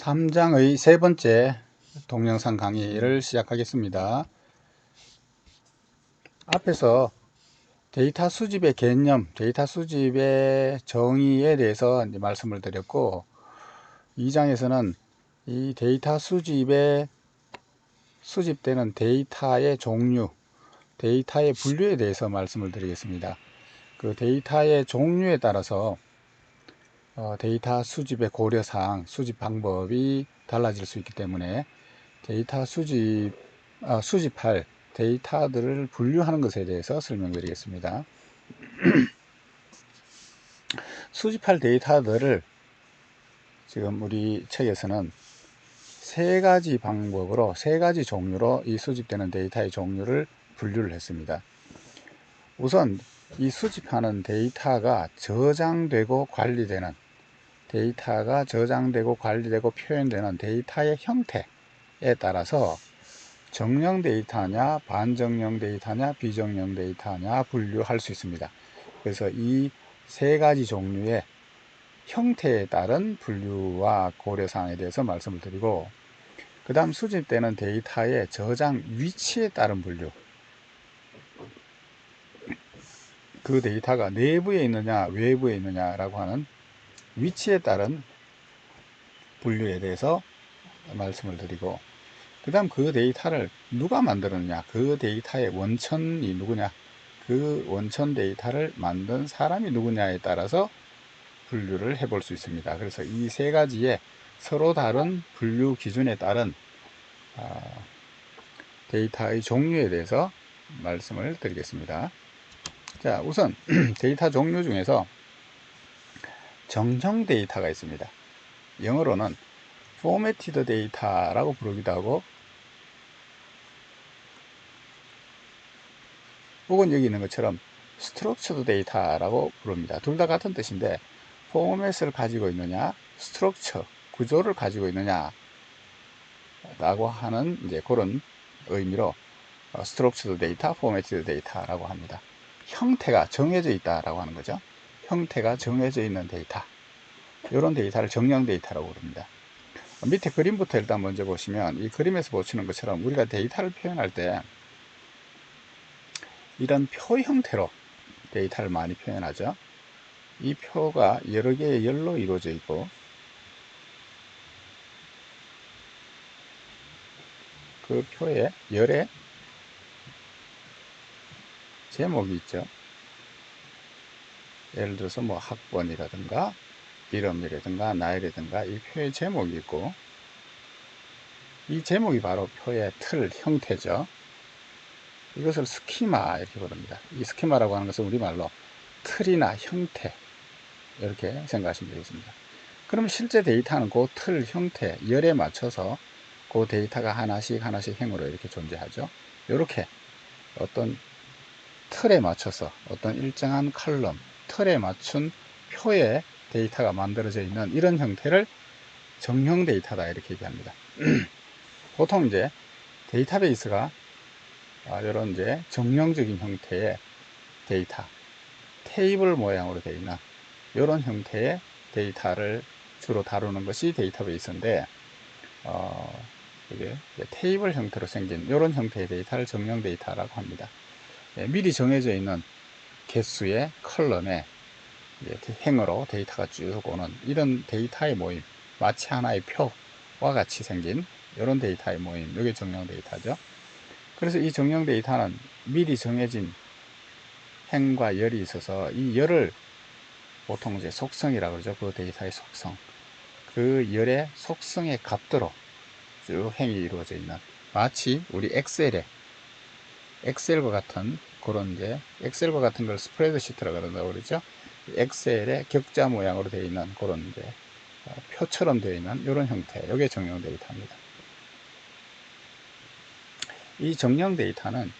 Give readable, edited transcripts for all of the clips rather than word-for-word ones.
3장의 세 번째 동영상 강의를 시작하겠습니다. 앞에서 데이터 수집의 개념, 데이터 수집의 정의에 대해서 말씀을 드렸고, 2장에서는 이 데이터 수집에 수집되는 데이터의 종류, 데이터의 분류에 대해서 말씀을 드리겠습니다. 그 데이터의 종류에 따라서 데이터 수집의 고려사항, 수집 방법이 달라질 수 있기 때문에 데이터 수집할 데이터들을 분류하는 것에 대해서 설명드리겠습니다. 수집할 데이터들을 지금 우리 책에서는 세 가지 방법으로, 세 가지 종류로 이 수집되는 데이터의 종류를 분류를 했습니다. 우선 이 수집하는 데이터가 저장되고 관리되는 표현되는 데이터의 형태에 따라서 정령 데이터냐, 반정령 데이터냐, 비정령 데이터냐 분류할 수 있습니다. 그래서 이 세 가지 종류의 형태에 따른 분류와 고려사항에 대해서 말씀을 드리고, 그 다음 수집되는 데이터의 저장 위치에 따른 분류, 그 데이터가 내부에 있느냐 외부에 있느냐라고 하는 위치에 따른 분류에 대해서 말씀을 드리고, 그 다음 그 데이터를 누가 만들었느냐, 그 데이터의 원천이 누구냐, 그 원천 데이터를 만든 사람이 누구냐에 따라서 분류를 해볼 수 있습니다. 그래서 이 세 가지의 서로 다른 분류 기준에 따른 데이터의 종류에 대해서 말씀을 드리겠습니다. 자, 우선 데이터 종류 중에서 정형 데이터가 있습니다. 영어로는 formatted data라고 부르기도 하고, 혹은 여기 있는 것처럼 structured data라고 부릅니다. 둘 다 같은 뜻인데 포맷을 가지고 있느냐, 스트럭처, 구조를 가지고 있느냐 라고 하는 이제 그런 의미로 structured data, formatted data라고 합니다. 형태가 정해져 있다라고 하는 거죠. 형태가 정해져 있는 데이터, 이런 데이터를 정령 데이터라고 부릅니다. 밑에 그림부터 일단 먼저 보시면, 이 그림에서 보시는 것처럼 우리가 데이터를 표현할 때 이런 표 형태로 데이터를 많이 표현하죠. 이 표가 여러 개의 열로 이루어져 있고, 그 표에 열에 제목이 있죠. 예를 들어서 뭐 학번이라든가 이름이라든가 나이라든가 이 표의 제목이 있고, 이 제목이 바로 표의 틀 형태죠. 이것을 스키마 이렇게 부릅니다. 이 스키마라고 하는 것은 우리말로 틀이나 형태, 이렇게 생각하시면 되겠습니다. 그럼 실제 데이터는 그 틀 형태, 열에 맞춰서 그 데이터가 하나씩 행으로 이렇게 존재하죠. 이렇게 어떤 틀에 맞춰서 어떤 일정한 컬럼, 틀에 맞춘 표의 데이터가 만들어져 있는 이런 형태를 정형 데이터다 이렇게 얘기합니다. 보통 이제 데이터베이스가 이런 이제 정형적인 형태의 데이터, 테이블 모양으로 되어 있는 이런 형태의 데이터를 주로 다루는 것이 데이터베이스인데, 이게 테이블 형태로 생긴 이런 형태의 데이터를 정형 데이터라고 합니다. 미리 정해져 있는 개수의 컬럼에 행으로 데이터가 쭉 오는 이런 데이터의 모임, 마치 하나의 표와 같이 생긴 이런 데이터의 모임, 이게 정형 데이터죠. 그래서 이 정형 데이터는 미리 정해진 행과 열이 있어서, 이 열을 보통 이제 속성이라고 그러죠. 그 데이터의 속성, 그 열의 속성의 값대로 쭉 행이 이루어져 있는, 마치 우리 엑셀과 같은 그런 엑셀과 같은 걸 스프레드시트라고 그런다고 그러죠. 엑셀의 격자 모양으로 되어 있는 그런 표처럼 되어 있는 이런 형태, 이게 정형 데이터입니다. 이 정형 데이터는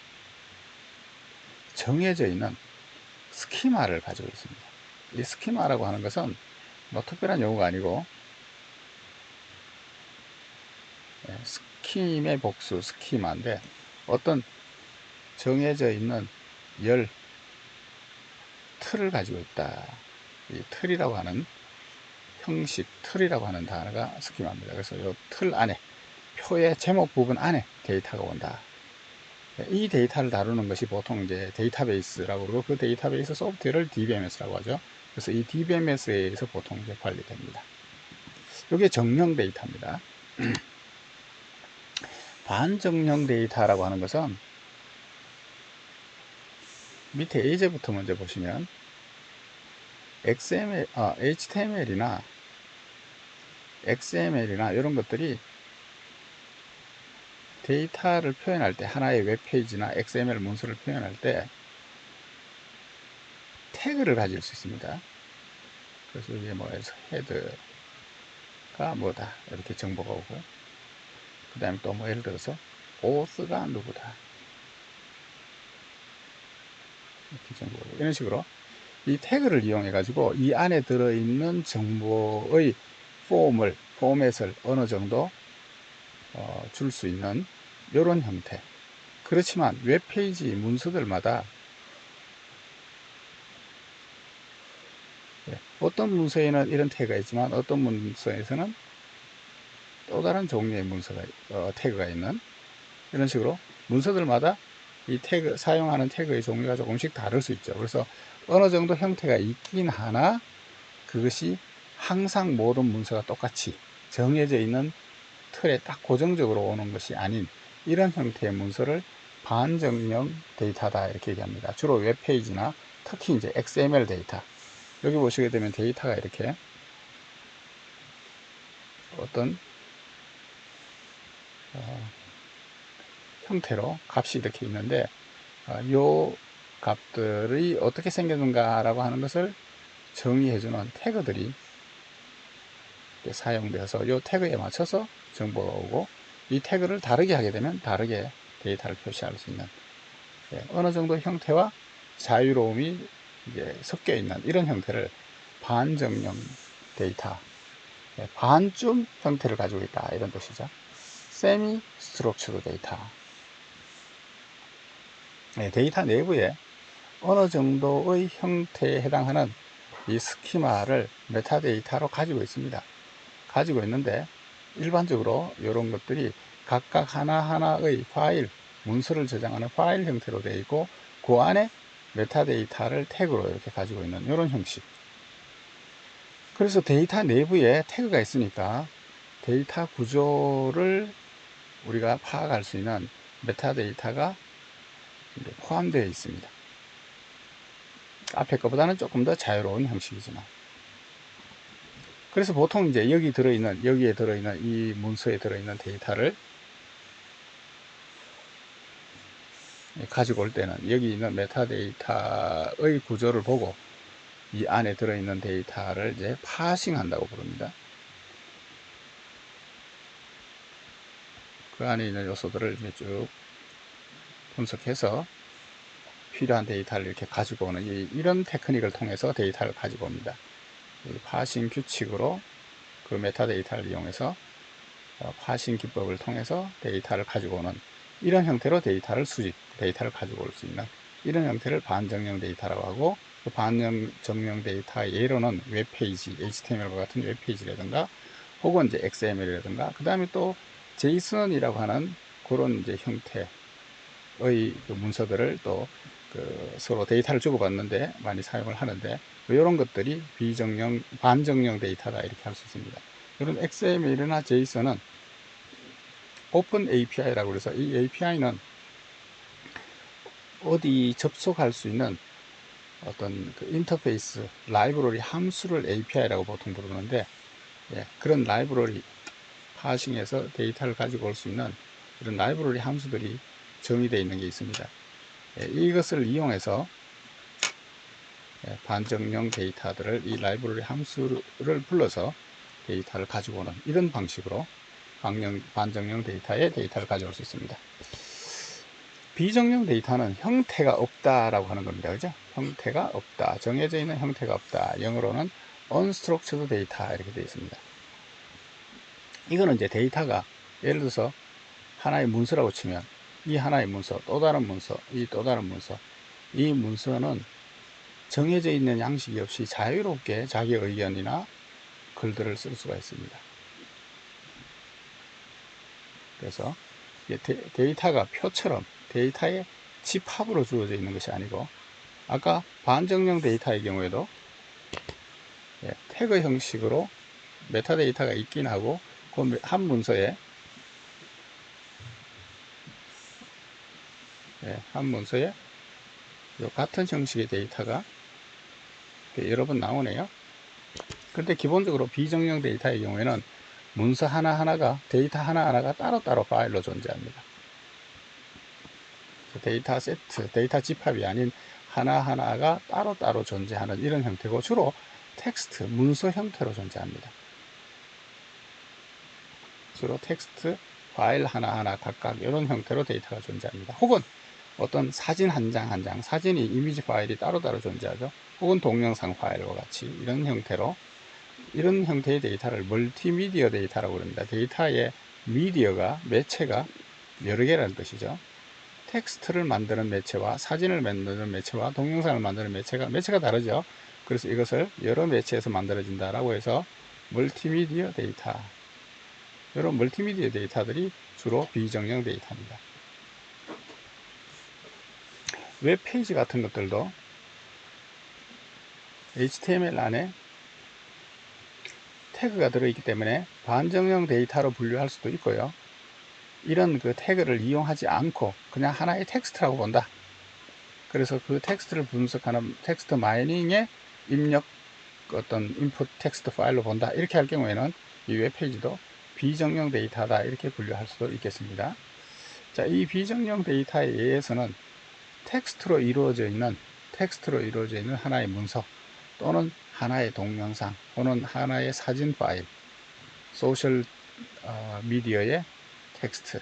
정해져 있는 스키마를 가지고 있습니다. 이 스키마라고 하는 것은 뭐 특별한 용어가 아니고, 스킴의 복수 스키마인데, 어떤 정해져 있는 틀을 가지고 있다. 이 틀이라고 하는 형식, 틀이라고 하는 단어가 스키마입니다. 그래서 이 틀 안에, 표의 제목 부분 안에 데이터가 온다. 이 데이터를 다루는 것이 보통 이제 데이터베이스라고 그러고, 그 데이터베이스 소프트웨어를 DBMS라고 하죠. 그래서 이 DBMS에 의해서 보통 이제 관리됩니다. 이게 정령 데이터입니다. 반정령 데이터라고 하는 것은 밑에 예제부터 먼저 보시면 HTML이나 XML이나 이런 것들이 데이터를 표현할 때, 하나의 웹페이지나 XML 문서를 표현할 때 태그를 가질 수 있습니다. 그래서 이게 뭐해서 헤드가 뭐다 이렇게 정보가 오고, 그 다음에 또 뭐 예를 들어서 author가 누구다 이렇게 정보가 오고, 이런 식으로 이 태그를 이용해 가지고 이 안에 들어있는 정보의 포맷을 어느 정도 줄 수 있는 이런 형태. 그렇지만 웹페이지 문서들마다 어떤 문서에는 이런 태그가 있지만 어떤 문서에서는 또 다른 종류의 태그가 있는, 이런 식으로 문서들마다 이 태그, 사용하는 태그의 종류가 조금씩 다를 수 있죠. 그래서 어느 정도 형태가 있긴 하나 그것이 항상 모든 문서가 똑같이 정해져 있는 틀에 딱 고정적으로 오는 것이 아닌 이런 형태의 문서를 반정령 데이터다 이렇게 얘기합니다. 주로 웹페이지나 특히 이제 XML 데이터, 여기 보시게 되면 데이터가 이렇게 어떤 형태로 값이 이렇게 있는데, 이 값들이 어떻게 생겼는가 라고 하는 것을 정의해주는 태그들이 사용되어서 이 태그에 맞춰서 정보가 오고, 이 태그를 다르게 하게 되면 다르게 데이터를 표시할 수 있는, 어느 정도 형태와 자유로움이 이제 섞여 있는 이런 형태를 반정령 데이터, 반쯤 형태를 가지고 있다 이런 뜻이죠. 세미 스트럭처드 데이터, 데이터 내부에 어느 정도의 형태에 해당하는 이 스키마를 메타데이터로 가지고 있습니다. 가지고 있는데 일반적으로 이런 것들이 각각 하나하나의 파일, 문서를 저장하는 파일 형태로 되어 있고, 그 안에 메타데이터를 태그로 이렇게 가지고 있는 이런 형식. 그래서 데이터 내부에 태그가 있으니까 데이터 구조를 우리가 파악할 수 있는 메타데이터가 포함되어 있습니다. 앞에 것보다는 조금 더 자유로운 형식이지만, 그래서 보통 이제 여기에 들어있는 이 문서에 들어있는 데이터를 가지고 올 때는 여기 있는 메타데이터의 구조를 보고 이 안에 들어있는 데이터를 이제 파싱한다고 부릅니다. 그 안에 있는 요소들을 쭉 분석해서 필요한 데이터를 이렇게 가지고 오는 이런 테크닉을 통해서 데이터를 가지고 옵니다. 파싱 규칙으로 그 메타데이터를 이용해서 파싱 기법을 통해서 데이터를 가지고 오는 이런 형태로 데이터를 가지고 올 수 있는 이런 형태를 반정령 데이터라고 하고, 그 반정령 데이터의 예로는 웹페이지, HTML과 같은 웹페이지라든가 혹은 이제 XML이라든가, 그 다음에 또 JSON이라고 하는 그런 이제 형태의 그 문서들을 또 서로 데이터를 주고받는데 많이 사용을 하는데, 이런 것들이 반정령 데이터다 이렇게 할 수 있습니다. 이런 XML이나 JSON은 오픈 API라고 해서, 이 API는 어디 접속할 수 있는 어떤 그 인터페이스 라이브러리 함수를 API라고 보통 부르는데, 그런 라이브러리 파싱해서 데이터를 가지고 올 수 있는 이런 라이브러리 함수들이 정의되어 있는 게 있습니다. 이것을 이용해서 반정령 데이터들을 이 라이브러리 함수를 불러서 데이터를 가지고 오는 이런 방식으로 반정령 데이터를 가져올 수 있습니다. 비정령 데이터는 형태가 없다라고 하는 겁니다. 그죠? 형태가 없다. 정해져 있는 형태가 없다. 영어로는 unstructured data 이렇게 되어 있습니다. 이거는 이제 데이터가 예를 들어서 하나의 문서라고 치면 이 하나의 문서, 또 다른 문서, 또 다른 문서, 이 문서는 정해져 있는 양식이 없이 자유롭게 자기 의견이나 글들을 쓸 수가 있습니다. 그래서 데이터가 표처럼 데이터의 집합으로 주어져 있는 것이 아니고, 아까 반정령 데이터의 경우에도 태그 형식으로 메타데이터가 있긴 하고, 그 한 문서에 같은 형식의 데이터가 여러 번 나오네요. 그런데 기본적으로 비정령 데이터의 경우에는 문서 하나하나가, 데이터 하나하나가 따로따로 파일로 존재합니다. 데이터 세트, 데이터 집합이 아닌 하나하나가 따로따로 존재하는 이런 형태고, 주로 텍스트, 문서 형태로 존재합니다. 주로 텍스트 파일 하나하나 각각 이런 형태로 데이터가 존재합니다. 혹은 어떤 사진 한 장 한 장, 사진이 이미지 파일이 따로따로 존재하죠. 혹은 동영상 파일과 같이 이런 형태로, 이런 형태의 데이터를 멀티미디어 데이터라고 합니다. 데이터의 미디어가, 매체가 여러 개라는 뜻이죠. 텍스트를 만드는 매체와 사진을 만드는 매체와 동영상을 만드는 매체가 다르죠. 그래서 이것을 여러 매체에서 만들어진다라고 해서 멀티미디어 데이터, 이런 멀티미디어 데이터들이 주로 비정령 데이터입니다. 웹페이지 같은 것들도 HTML 안에 태그가 들어있기 때문에 반정령 데이터로 분류할 수도 있고요. 이런 그 태그를 이용하지 않고 그냥 하나의 텍스트라고 본다. 그래서 그 텍스트를 분석하는 텍스트 마이닝의 입력 어떤 인풋 텍스트 파일로 본다. 이렇게 할 경우에는 이 웹페이지도 비정령 데이터다. 이렇게 분류할 수도 있겠습니다. 자, 이 비정령 데이터에 의해서는 텍스트로 이루어져 있는 하나의 문서, 또는 하나의 동영상, 또는 하나의 사진 파일, 소셜 미디어의 텍스트,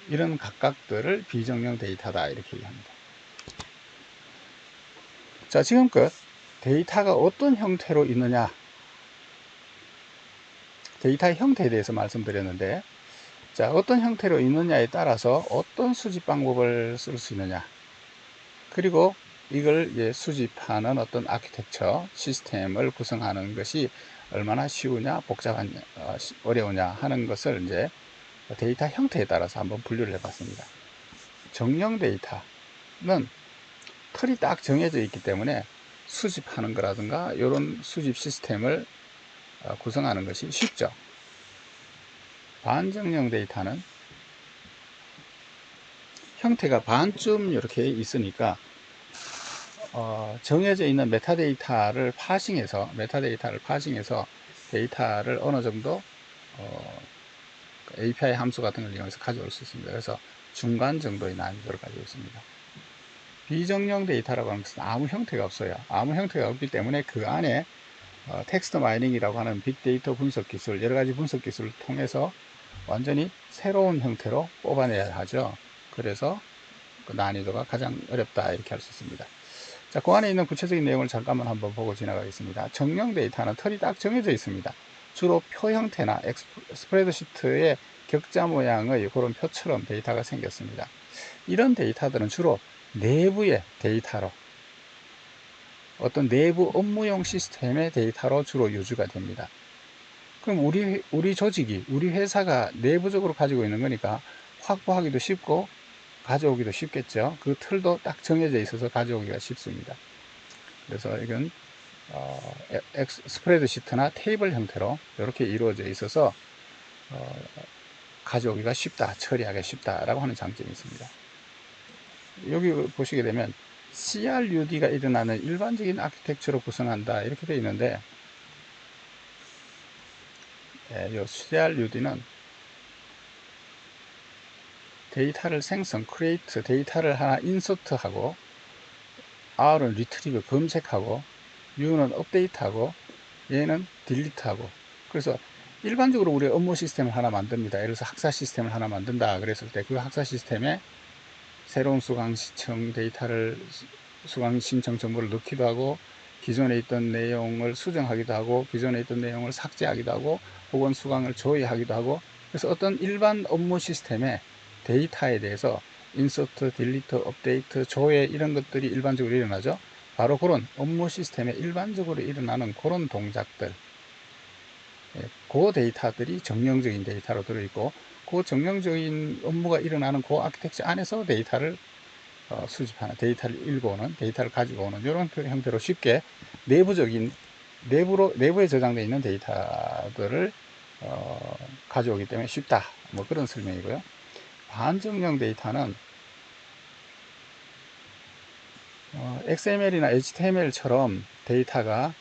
이런 각각들을 비정령 데이터다 이렇게 얘기합니다. 자, 지금껏 데이터가 어떤 형태로 있느냐, 데이터의 형태에 대해서 말씀드렸는데, 자, 어떤 형태로 있느냐에 따라서 어떤 수집 방법을 쓸 수 있느냐, 그리고 이걸 수집하는 어떤 아키텍처 시스템을 구성하는 것이 얼마나 쉬우냐, 복잡하냐, 어려우냐 하는 것을 이제 데이터 형태에 따라서 한번 분류를 해봤습니다. 정령 데이터는 틀이 딱 정해져 있기 때문에 수집하는 거라든가 이런 수집 시스템을 구성하는 것이 쉽죠. 반정령 데이터는 형태가 반쯤 이렇게 있으니까 정해져 있는 메타데이터를 파싱해서 데이터를 어느 정도 API 함수 같은 걸 이용해서 가져올 수 있습니다. 그래서 중간 정도의 난이도를 가지고 있습니다. 비정령 데이터라고 하는 것은 아무 형태가 없어요. 아무 형태가 없기 때문에 그 안에 텍스트 마이닝이라고 하는 빅데이터 분석 기술, 여러 가지 분석 기술을 통해서 완전히 새로운 형태로 뽑아내야 하죠. 그래서 그 난이도가 가장 어렵다 이렇게 할 수 있습니다. 자, 그 안에 있는 구체적인 내용을 잠깐만 한번 보고 지나가겠습니다. 정령 데이터는 틀이 딱 정해져 있습니다. 주로 표 형태나 스프레드시트의 격자 모양의 그런 표처럼 데이터가 생겼습니다. 이런 데이터들은 주로 내부의 데이터로, 어떤 내부 업무용 시스템의 데이터로 주로 유주가 됩니다. 그럼 우리 조직이, 우리 회사가 내부적으로 가지고 있는 거니까 확보하기도 쉽고 가져오기도 쉽겠죠. 그 틀도 딱 정해져 있어서 가져오기가 쉽습니다. 그래서 이건 스프레드시트나 테이블 형태로 이렇게 이루어져 있어서 가져오기가 쉽다, 처리하기가 쉽다라고 하는 장점이 있습니다. 여기 보시게 되면 CRUD가 일어나는 일반적인 아키텍처로 구성한다 이렇게 되어 있는데, 이 CRUD는 데이터를 생성, create, 데이터를 하나 인서트하고, R은 retrieve, 검색하고, U는 업데이트하고, 얘는 딜리트하고. 그래서 일반적으로 우리 업무 시스템을 하나 만듭니다. 예를 들어서 학사 시스템을 하나 만든다 그랬을 때 그 학사 시스템에 새로운 수강 신청 정보를 넣기도 하고, 기존에 있던 내용을 수정하기도 하고, 기존에 있던 내용을 삭제하기도 하고, 혹은 수강을 조회하기도 하고. 그래서 어떤 일반 업무 시스템의 데이터에 대해서 인서트, 딜리트, 업데이트, 조회 이런 것들이 일반적으로 일어나죠. 바로 그런 업무 시스템에 일반적으로 일어나는 그런 동작들, 그 데이터들이 정령적인 데이터로 들어있고, 그 정령적인 업무가 일어나는 그 아키텍처 안에서 데이터를 수집하는, 데이터를 읽어오는, 데이터를 가지고 오는 이런 형태로 쉽게 내부에 저장되어 있는 데이터들을 가져오기 때문에 쉽다, 뭐 그런 설명이고요. 반정령 데이터는 XML이나 HTML처럼 데이터가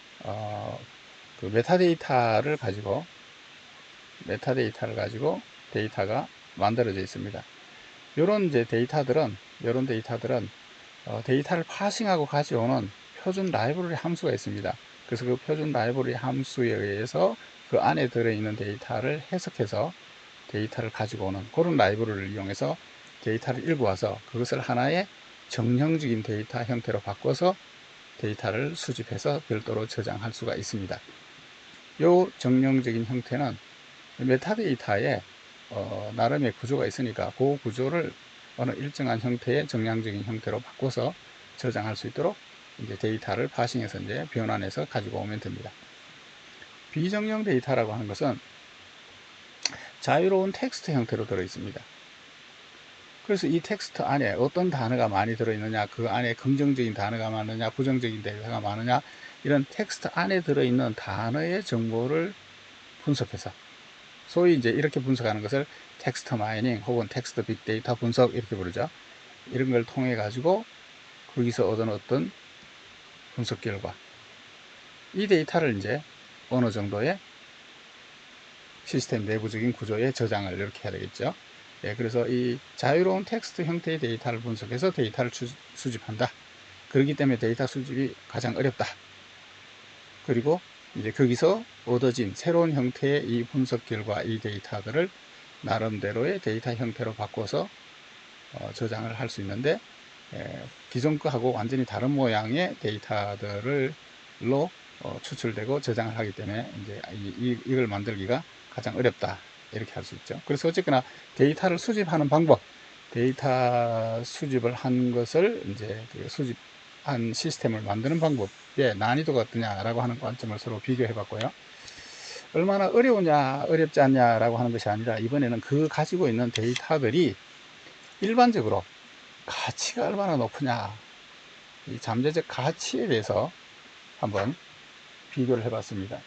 그 메타데이터를 가지고 데이터가 만들어져 있습니다. 이런 데이터들은 데이터를 파싱하고 가져오는 표준 라이브러리 함수가 있습니다. 그래서 그 표준 라이브러리 함수에 의해서 그 안에 들어있는 데이터를 해석해서 데이터를 가지고 오는 그런 라이브러리를 이용해서 데이터를 읽어와서 그것을 하나의 정형적인 데이터 형태로 바꿔서 데이터를 수집해서 별도로 저장할 수가 있습니다. 이 정형적인 형태는 메타데이터에 나름의 구조가 있으니까 그 구조를 어느 일정한 형태의 정량적인 형태로 바꿔서 저장할 수 있도록 이제 데이터를 파싱해서 이제 변환해서 가지고 오면 됩니다. 비정령 데이터라고 하는 것은 자유로운 텍스트 형태로 들어 있습니다. 그래서 이 텍스트 안에 어떤 단어가 많이 들어있느냐, 그 안에 긍정적인 단어가 많으냐, 부정적인 단어가 많으냐, 이런 텍스트 안에 들어있는 단어의 정보를 분석해서, 소위 이제 이렇게 분석하는 것을 텍스트 마이닝 혹은 텍스트 빅데이터 분석 이렇게 부르죠. 이런 걸 통해 가지고 거기서 얻은 어떤 분석 결과, 이 데이터를 이제 어느 정도의 시스템 내부적인 구조에 저장을 이렇게 해야 되겠죠. 그래서 이 자유로운 텍스트 형태의 데이터를 분석해서 데이터를 수집한다. 그렇기 때문에 데이터 수집이 가장 어렵다. 그리고 이제 거기서 얻어진 새로운 형태의 이 분석 결과, 이 데이터들을 나름대로의 데이터 형태로 바꿔서 저장을 할 수 있는데, 기존 거하고 완전히 다른 모양의 데이터들로 추출되고 저장을 하기 때문에 이제 이걸 만들기가 가장 어렵다, 이렇게 할 수 있죠. 그래서 어쨌거나 데이터를 수집하는 방법, 데이터 수집을 한 것을 이제 수집한 시스템을 만드는 방법의 난이도가 어떠냐라고 하는 관점을 서로 비교해 봤고요. 얼마나 어려우냐 어렵지 않냐라고 하는 것이 아니라, 이번에는 그 가지고 있는 데이터들이 일반적으로 가치가 얼마나 높으냐, 이 잠재적 가치에 대해서 한번 비교를 해 봤습니다.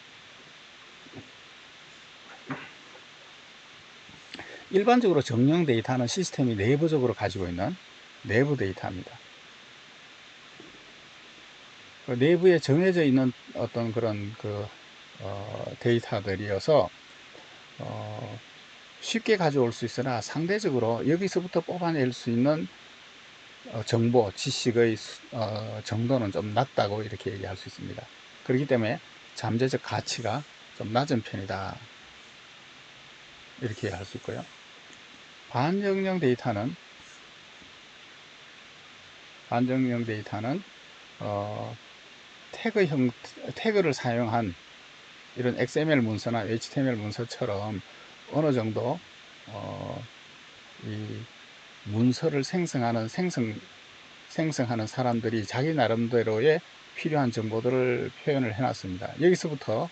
일반적으로 정령 데이터는 시스템이 내부적으로 가지고 있는 내부 데이터입니다. 그 내부에 정해져 있는 어떤 그런 데이터들이어서 쉽게 가져올 수 있으나, 상대적으로 여기서부터 뽑아낼 수 있는 정보, 지식의 정도는 좀 낮다고 이렇게 얘기할 수 있습니다. 그렇기 때문에 잠재적 가치가 좀 낮은 편이다, 이렇게 할 수 있고요. 반정령 데이터는 태그를 사용한 이런 XML 문서나 HTML 문서처럼 어느 정도 이 문서를 생성하는 사람들이 자기 나름대로의 필요한 정보들을 표현을 해놨습니다. 여기서부터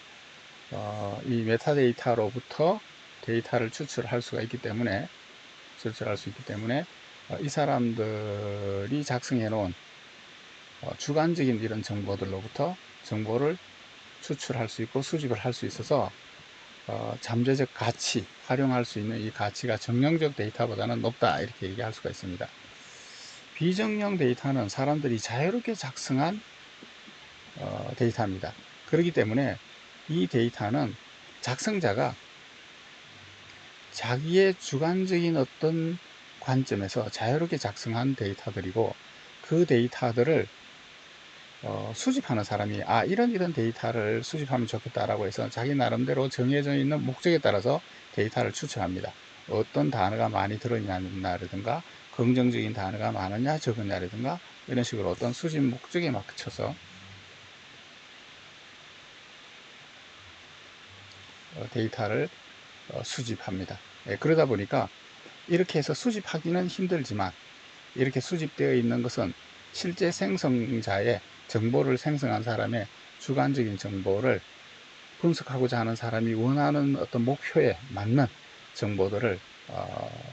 이 메타데이터로부터 데이터를 추출할 수 있기 때문에 이 사람들이 작성해 놓은 주관적인 이런 정보들로부터 정보를 추출할 수 있고 수집을 할 수 있어서 잠재적 가치, 활용할 수 있는 이 가치가 정령적 데이터보다는 높다, 이렇게 얘기할 수가 있습니다. 비정령 데이터는 사람들이 자유롭게 작성한 데이터입니다. 그렇기 때문에 이 데이터는 작성자가 자기의 주관적인 어떤 관점에서 자유롭게 작성한 데이터들이고, 그 데이터들을 수집하는 사람이 이런 데이터를 수집하면 좋겠다라고 해서 자기 나름대로 정해져 있는 목적에 따라서 데이터를 추출합니다. 어떤 단어가 많이 들어있냐라든가, 긍정적인 단어가 많으냐 적으냐라든가, 이런 식으로 어떤 수집 목적에 맞춰서 데이터를 수집합니다. 그러다 보니까 이렇게 해서 수집하기는 힘들지만, 이렇게 수집되어 있는 것은 실제 생성자의 정보를 생성한 사람의 주관적인 정보를 분석하고자 하는 사람이 원하는 어떤 목표에 맞는 정보들을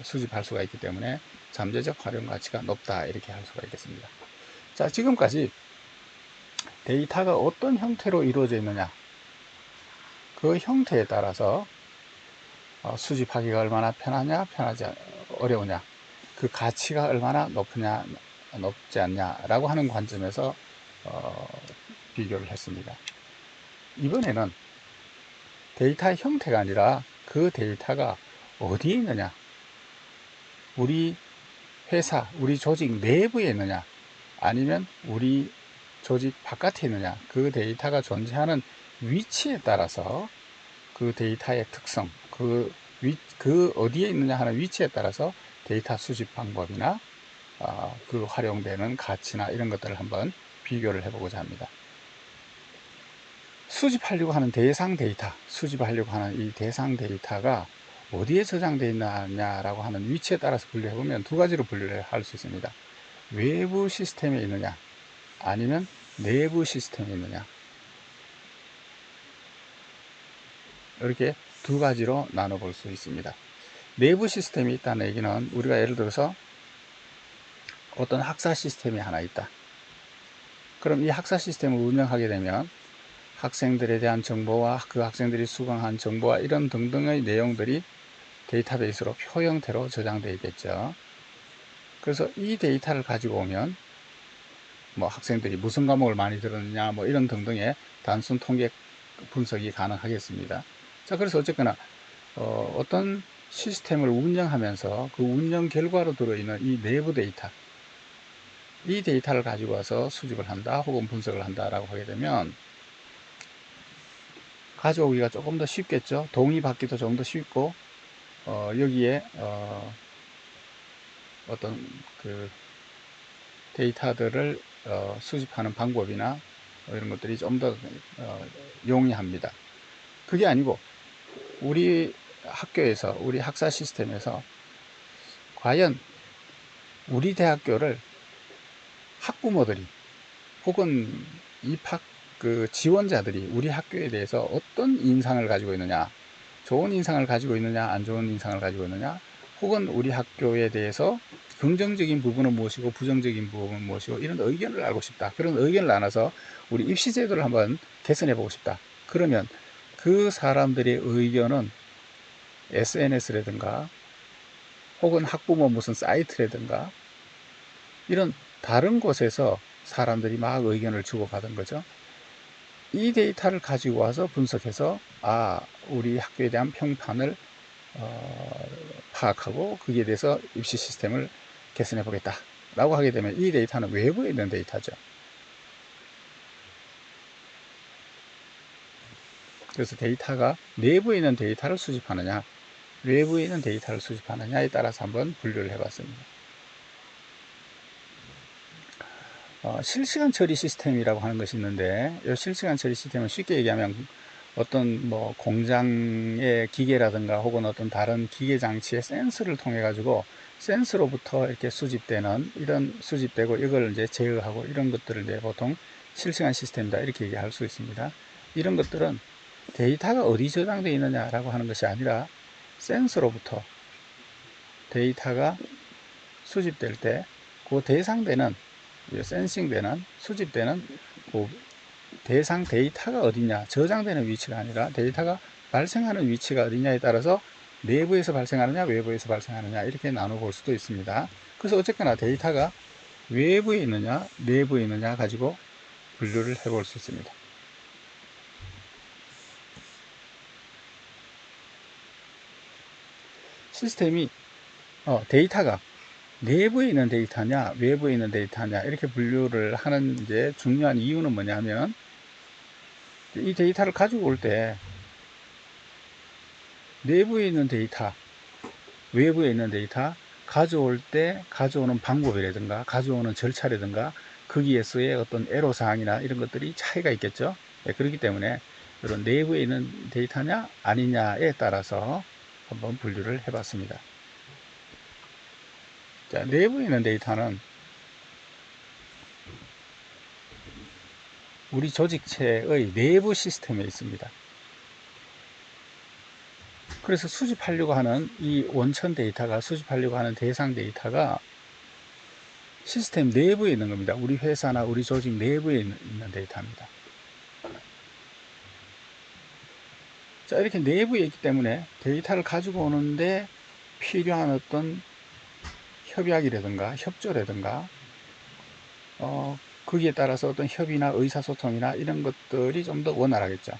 수집할 수가 있기 때문에 잠재적 활용 가치가 높다, 이렇게 할 수가 있겠습니다. 자, 지금까지 데이터가 어떤 형태로 이루어져 있느냐, 그 형태에 따라서 수집하기가 얼마나 편하냐, 편하지 어려우냐, 그 가치가 얼마나 높으냐, 높지 않냐 라고 하는 관점에서 비교를 했습니다. 이번에는 데이터의 형태가 아니라 그 데이터가 어디에 있느냐, 우리 회사, 우리 조직 내부에 있느냐, 아니면 우리 조직 바깥에 있느냐, 그 데이터가 존재하는 위치에 따라서 그 데이터의 특성, 그 어디에 있느냐 하는 위치에 따라서 데이터 수집 방법이나 그 활용되는 가치나 이런 것들을 한번 비교를 해보고자 합니다. 수집하려고 하는 대상 데이터, 수집하려고 하는 이 대상 데이터가 어디에 저장되어 있느냐라고 하는 위치에 따라서 분류해보면 두 가지로 분류를 할 수 있습니다. 외부 시스템에 있느냐, 아니면 내부 시스템에 있느냐, 이렇게 두 가지로 나눠볼 수 있습니다. 내부 시스템이 있다는 얘기는 우리가 예를 들어서 어떤 학사 시스템이 하나 있다. 그럼 이 학사 시스템을 운영하게 되면 학생들에 대한 정보와 그 학생들이 수강한 정보와 이런 등등의 내용들이 데이터베이스로 표 형태로 저장되어 있겠죠. 그래서 이 데이터를 가지고 오면 뭐 학생들이 무슨 과목을 많이 들었느냐, 뭐 이런 등등의 단순 통계 분석이 가능하겠습니다. 자, 그래서 어쨌거나 어떤 시스템을 운영하면서 그 운영 결과로 들어있는 이 내부 데이터, 이 데이터를 가지고 와서 수집을 한다 혹은 분석을 한다라고 하게 되면 가져오기가 조금 더 쉽겠죠. 동의 받기도 좀 더 쉽고 여기에 어떤 그 데이터들을 수집하는 방법이나 이런 것들이 좀 더 용이합니다. 그게 아니고 우리 학교에서, 우리 학사 시스템에서 과연 우리 대학교를 학부모들이 혹은 입학 그 지원자들이 우리 학교에 대해서 어떤 인상을 가지고 있느냐, 좋은 인상을 가지고 있느냐, 안 좋은 인상을 가지고 있느냐, 혹은 우리 학교에 대해서 긍정적인 부분은 무엇이고 부정적인 부분은 무엇이고 이런 의견을 알고 싶다. 그런 의견을 나눠서 우리 입시 제도를 한번 개선해 보고 싶다. 그러면 그 사람들의 의견은 SNS라든가 혹은 학부모 무슨 사이트라든가 이런 다른 곳에서 사람들이 막 의견을 주고받은 거죠. 이 데이터를 가지고 와서 분석해서 우리 학교에 대한 평판을 파악하고 거기에 대해서 입시 시스템을 개선해 보겠다 라고 하게 되면 이 데이터는 외부에 있는 데이터죠. 그래서 데이터가 내부에 있는 데이터를 수집하느냐 외부에 있는 데이터를 수집하느냐에 따라서 한번 분류를 해 봤습니다. 실시간 처리 시스템이라고 하는 것이 있는데 이 실시간 처리 시스템은 쉽게 얘기하면 어떤 뭐 공장의 기계라든가 혹은 어떤 다른 기계 장치의 센서를 통해 가지고 센서로부터 이렇게 수집되는 이런 수집되고 이걸 이제 제어하고 이런 것들을 이제 보통 실시간 시스템이다 이렇게 얘기할 수 있습니다. 이런 것들은 데이터가 어디 저장되어 있느냐라고 하는 것이 아니라 센서로부터 데이터가 수집될 때 그 대상되는 센싱되는 수집되는 그 대상 데이터가 어디냐, 저장되는 위치가 아니라 데이터가 발생하는 위치가 어디냐에 따라서 내부에서 발생하느냐 외부에서 발생하느냐 이렇게 나눠 볼 수도 있습니다. 그래서 어쨌거나 데이터가 외부에 있느냐 내부에 있느냐 가지고 분류를 해 볼 수 있습니다. 시스템이 데이터가 내부에 있는 데이터냐 외부에 있는 데이터냐 이렇게 분류를 하는 이제 중요한 이유는 뭐냐면 이 데이터를 가지고 올 때 내부에 있는 데이터 외부에 있는 데이터 가져올 때 가져오는 방법이라든가 가져오는 절차라든가 거기에서의 어떤 애로사항이나 이런 것들이 차이가 있겠죠. 네, 그렇기 때문에 이런 내부에 있는 데이터냐 아니냐에 따라서 한번 분류를 해 봤습니다. 자, 내부에 있는 데이터는 우리 조직체의 내부 시스템에 있습니다. 그래서 수집하려고 하는 이 원천 데이터가, 수집하려고 하는 대상 데이터가 시스템 내부에 있는 겁니다. 우리 회사나 우리 조직 내부에 있는 데이터입니다. 자, 이렇게 내부에 있기 때문에 데이터를 가지고 오는데 필요한 어떤 협약이라든가 협조라든가 거기에 따라서 어떤 협의나 의사소통이나 이런 것들이 좀 더 원활하겠죠.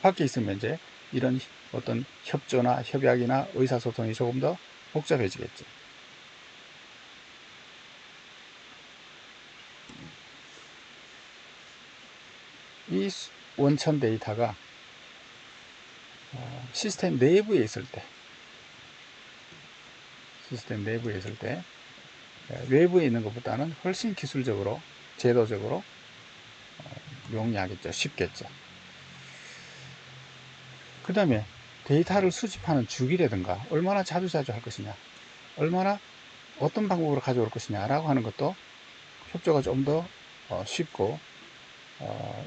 밖에 있으면 이제 이런 어떤 협조나 협약이나 의사소통이 조금 더 복잡해지겠죠. 이 원천 데이터가 시스템 내부에 있을 때, 외부에 있는 것보다는 훨씬 기술적으로, 제도적으로 용이하겠죠. 쉽겠죠. 그 다음에 데이터를 수집하는 주기라든가 얼마나 자주 할 것이냐, 얼마나 어떤 방법으로 가져올 것이냐 라고 하는 것도 협조가 좀 더 쉽고,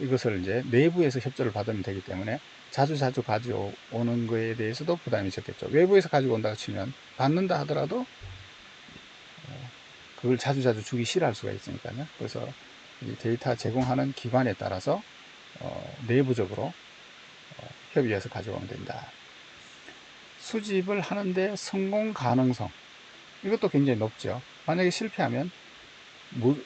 이것을 이제 내부에서 협조를 받으면 되기 때문에 자주 가져오는 거에 대해서도 부담이 적겠죠. 외부에서 가지고 온다고 치면 받는다 하더라도 그걸 자주 주기 싫어할 수가 있으니까요. 그래서 이 데이터 제공하는 기관에 따라서 내부적으로 협의해서 가져오면 된다. 수집을 하는데 성공 가능성, 이것도 굉장히 높죠. 만약에 실패하면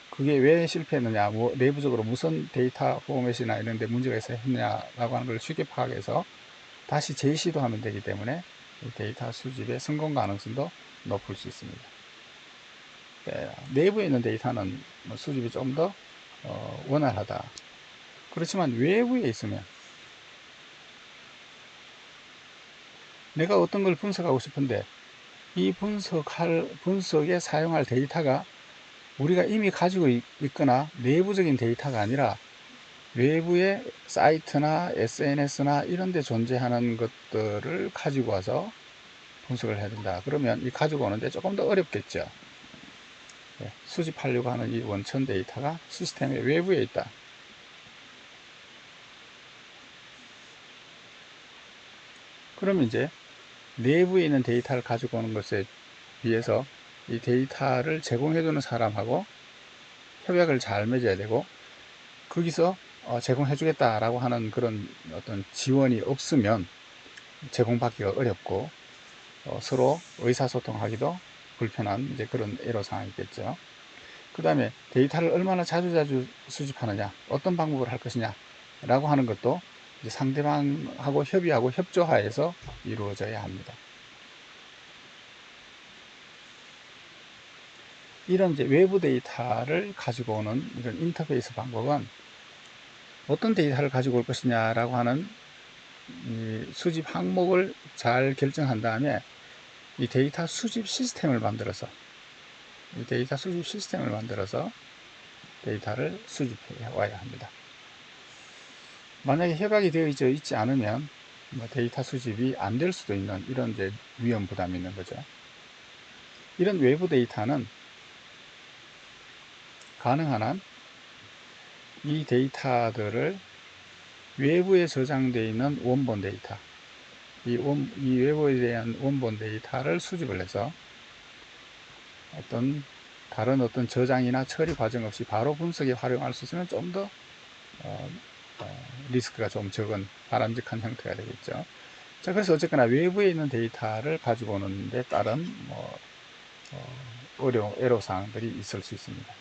그게 왜 실패했느냐, 뭐 내부적으로 무슨 데이터 포맷이나 이런 데 문제가 있어 했냐라고 하는 걸 쉽게 파악해서 다시 재시도하면 되기 때문에 데이터 수집의 성공 가능성도 높을 수 있습니다. 내부에 있는 데이터는 수집이 좀 더 원활하다. 그렇지만 외부에 있으면 내가 어떤 걸 분석하고 싶은데 이 분석에 사용할 데이터가 우리가 이미 가지고 있거나 내부적인 데이터가 아니라 외부의 사이트나 SNS나 이런 데 존재하는 것들을 가지고 와서 분석을 해야 된다. 그러면 이 가지고 오는데 조금 더 어렵겠죠. 수집하려고 하는 이 원천 데이터가 시스템의 외부에 있다. 그러면 이제 내부에 있는 데이터를 가지고 오는 것에 비해서 이 데이터를 제공해주는 사람하고 협약을 잘 맺어야 되고, 거기서 제공해주겠다라고 하는 그런 어떤 지원이 없으면 제공받기가 어렵고 서로 의사소통하기도 불편한 이제 그런 애로사항이 있겠죠. 그 다음에 데이터를 얼마나 자주 수집하느냐, 어떤 방법을 할 것이냐 라고 하는 것도 이제 상대방하고 협의하고 협조하에서 이루어져야 합니다. 이런 이제 외부 데이터를 가지고 오는 이런 인터페이스 방법은 어떤 데이터를 가지고 올 것이냐라고 하는 이 수집 항목을 잘 결정한 다음에 이 데이터 수집 시스템을 만들어서 데이터를 수집해 와야 합니다. 만약에 협약이 되어 있지 않으면 데이터 수집이 안 될 수도 있는 이런 이제 위험 부담이 있는 거죠. 이런 외부 데이터는 가능한 한 이 데이터들을 외부에 저장되어 있는 원본 데이터, 이 외부에 대한 원본 데이터를 수집을 해서 다른 어떤 저장이나 처리 과정 없이 바로 분석에 활용할 수 있으면 좀 더 리스크가 좀 적은 바람직한 형태가 되겠죠. 자, 그래서 어쨌거나 외부에 있는 데이터를 가지고 오는데 따른 애로사항들이 있을 수 있습니다.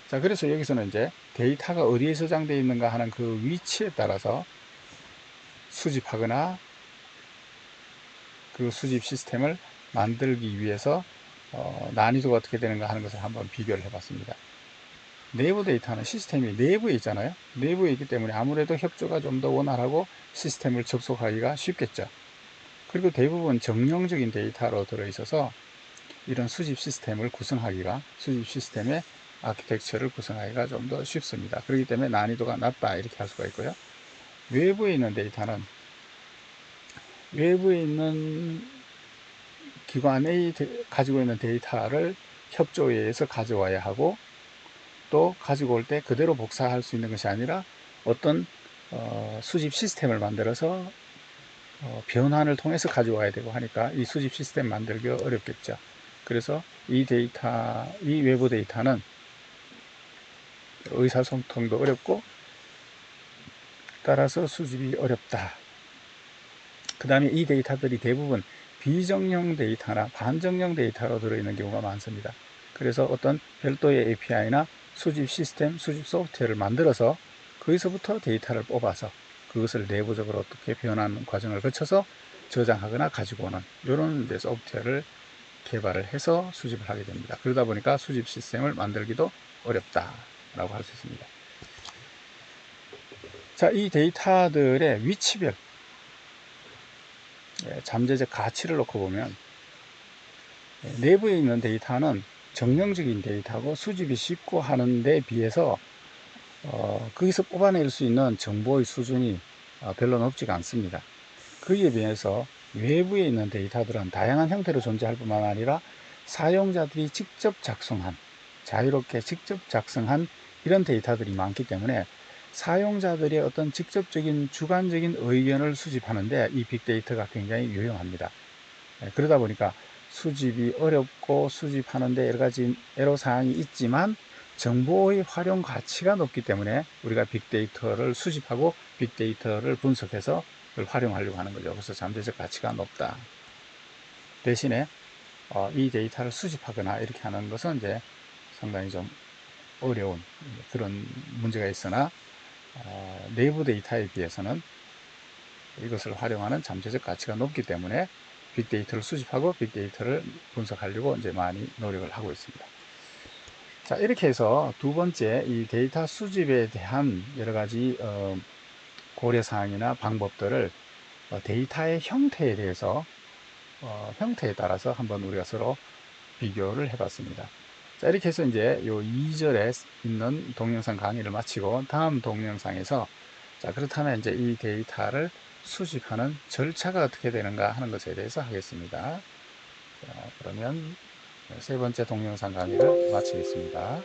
자, 그래서 여기서는 이제 데이터가 어디에 저장되어 있는가 하는 그 위치에 따라서 수집하거나 그 수집 시스템을 만들기 위해서 난이도가 어떻게 되는가 하는 것을 한번 비교를 해 봤습니다. 내부 데이터는 시스템이 내부에 있잖아요. 내부에 있기 때문에 아무래도 협조가 좀 더 원활하고 시스템을 접속하기가 쉽겠죠. 그리고 대부분 정령적인 데이터로 들어있어서 이런 수집 시스템의 아키텍처를 구성하기가 좀 더 쉽습니다. 그렇기 때문에 난이도가 낮다 이렇게 할 수가 있고요. 외부에 있는 데이터는 외부에 있는 기관이 가지고 있는 데이터를 협조에 의해서 가져와야 하고, 또 가지고 올 때 그대로 복사할 수 있는 것이 아니라 어떤 수집 시스템을 만들어서 변환을 통해서 가져와야 되고 하니까 이 수집 시스템 만들기가 어렵겠죠. 그래서 이 외부 데이터는 의사소통도 어렵고 따라서 수집이 어렵다. 그 다음에 이 데이터들이 대부분 비정형 데이터나 반정형 데이터로 들어있는 경우가 많습니다. 그래서 어떤 별도의 API나 수집 시스템, 수집 소프트웨어를 만들어서 거기서부터 데이터를 뽑아서 그것을 내부적으로 어떻게 변환 과정을 거쳐서 저장하거나 가지고 오는 이런 소프트웨어를 개발을 해서 수집을 하게 됩니다. 그러다 보니까 수집 시스템을 만들기도 어렵다라고 할 수 있습니다. 자, 이 데이터들의 위치별 잠재적 가치를 놓고 보면 내부에 있는 데이터는 정형적인 데이터고 수집이 쉽고 하는 데 비해서 거기서 뽑아낼 수 있는 정보의 수준이 별로 높지가 않습니다. 그에 비해서 외부에 있는 데이터들은 다양한 형태로 존재할 뿐만 아니라 사용자들이 직접 작성한, 자유롭게 직접 작성한 이런 데이터들이 많기 때문에 사용자들의 어떤 직접적인 주관적인 의견을 수집하는데 이 빅데이터가 굉장히 유용합니다. 그러다 보니까 수집이 어렵고 수집하는데 여러 가지 애로사항이 있지만 정보의 활용 가치가 높기 때문에 우리가 빅데이터를 수집하고 빅데이터를 분석해서 그걸 활용하려고 하는 거죠. 그래서 잠재적 가치가 높다. 대신에 이 데이터를 수집하거나 이렇게 하는 것은 이제 상당히 좀 어려운 그런 문제가 있으나 내부 데이터에 비해서는 이것을 활용하는 잠재적 가치가 높기 때문에 빅데이터를 수집하고 빅데이터를 분석하려고 이제 많이 노력을 하고 있습니다. 자, 이렇게 해서 두 번째 이 데이터 수집에 대한 여러 가지 고려사항이나 방법들을 데이터의 형태에 대해서 형태에 따라서 한번 우리가 서로 비교를 해봤습니다. 자, 이렇게 해서 이제 요 2절에 있는 동영상 강의를 마치고 다음 동영상에서 자, 그렇다면 이제 이 데이터를 수집하는 절차가 어떻게 되는가 하는 것에 대해서 하겠습니다. 자, 그러면 세 번째 동영상 강의를 마치겠습니다.